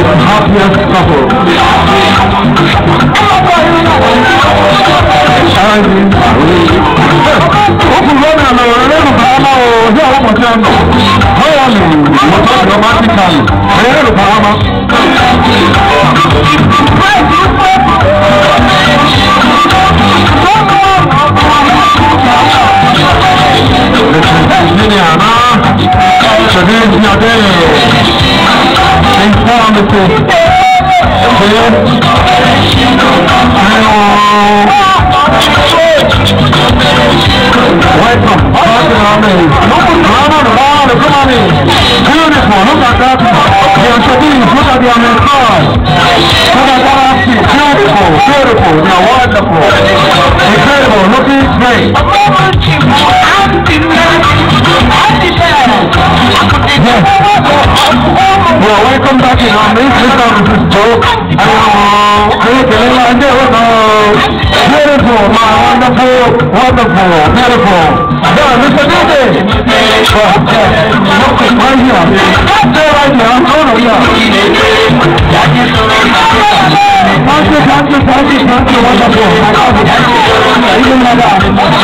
happiest couple. Welcome back in on this joke. Beautiful, my wonderful, beautiful. Yeah, Mr. DJ. Right here. Stay right here. I'm going to Thank you, wonderful. Even like that.